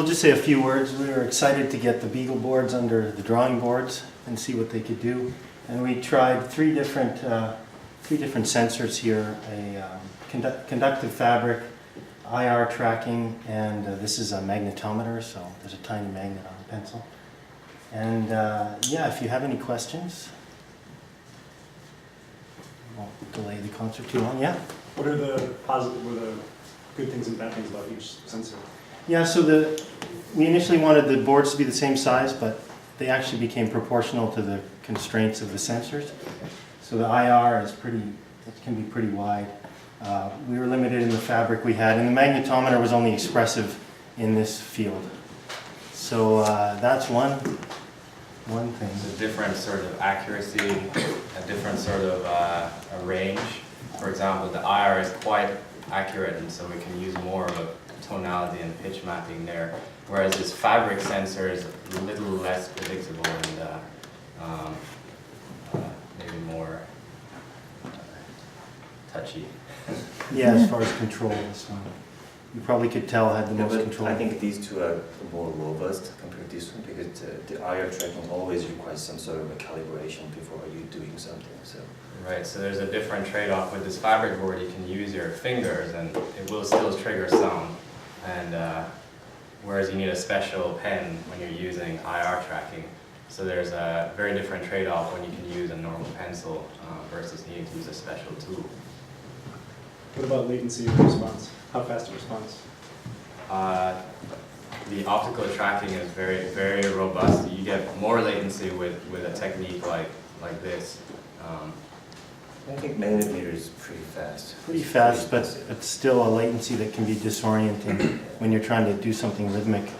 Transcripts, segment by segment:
we'll just say a few words. We were excited to get the Beagle boards under the drawing boards and see what they could do. And we tried three different sensors here: a conductive fabric, IR tracking, and this is a magnetometer. So there's a tiny magnet on the pencil. And yeah, if you have any questions, won't delay the concert too long. Yeah. What are the positive, or the good things and bad things about each sensor? Yeah, so we initially wanted the boards to be the same size, but they actually became proportional to the constraints of the sensors. So the IR is it can be pretty wide. We were limited in the fabric we had, and the magnetometer was only expressive in this field. So that's one thing. It's a different sort of accuracy, a different sort of a range. For example, the IR is quite accurate, and so we can use more of a tonality and pitch mapping there. Whereas this fabric sensor is a little less predictable and maybe more touchy. Yeah, as far as control, this one. You probably could tell had the most but control. I think these two are more robust compared to this one, because the IR tracking always requires some sort of a calibration before you doing something. So. Right, so there's a different trade-off with this fabric board. You can use your fingers and it will still trigger sound, and whereas you need a special pen when you're using IR tracking. So there's a very different trade-off when you can use a normal pencil versus needing to use a special tool. What about latency of response? How fast a response? The optical tracking is very, very robust. You get more latency with a technique like this. I think magnetometer is pretty fast. Pretty fast, but it's still a latency that can be disorienting when you're trying to do something rhythmic.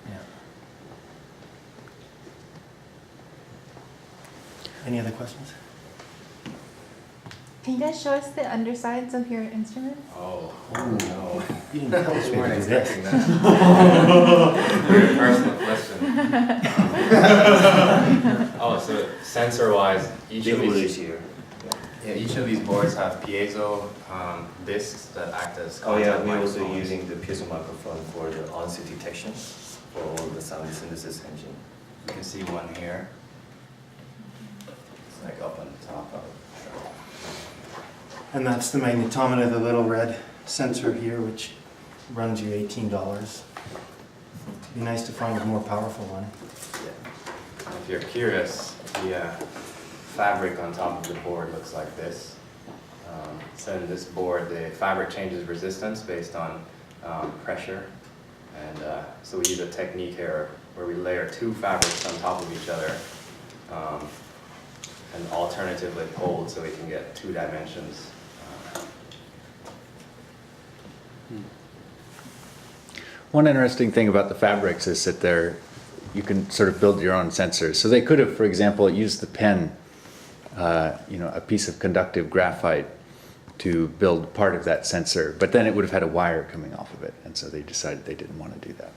Yeah. Any other questions? Can you guys show us the undersides of your instrument? Oh no. You didn't tell us we weren't were to do expecting this. that. Very personal question. Oh, so sensor-wise, each of these boards have piezo discs that act as Oh yeah, contact we're also microphones. using the piezo microphone for the onset detection for all the sound synthesis engine. You can see one here. It's like up on the top of it. And that's the magnetometer, the little red sensor here, which runs you $18. It'd be nice to find a more powerful one. Yeah. If you're curious, the fabric on top of the board looks like this. So in this board, the fabric changes resistance based on pressure. And so we use a technique here where we layer two fabrics on top of each other and alternatively fold so we can get two dimensions. One interesting thing about the fabrics is that you can sort of build your own sensors. So they could have, for example, used the pen, a piece of conductive graphite to build part of that sensor, but then it would have had a wire coming off of it, and so they decided they didn't want to do that.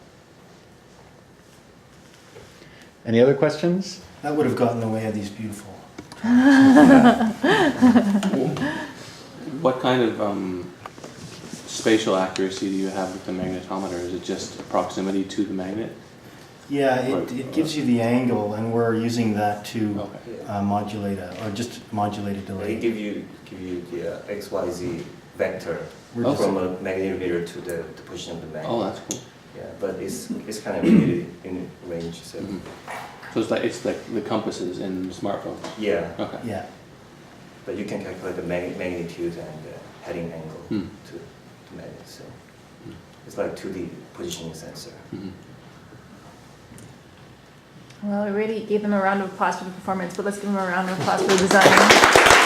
Any other questions? That would have gotten in the way of these beautiful. What kind of spatial accuracy do you have with the magnetometer? Is it just proximity to the magnet? Yeah, it gives you the angle, and we're using that to Okay. modulate modulate a delay. They give you the XYZ vector We're from a magnetometer to the position of the magnet. Oh, that's cool. Yeah, but it's kind of limited in range. So So it's like the compasses in smartphones. yeah, Okay. Yeah. but you can calculate the magnitude and the heading angle Hmm. to the magnet. So it's like 2D positioning sensor. Mhm. Well, we already gave them a round of applause for the performance, but let's give them a round of applause for the design.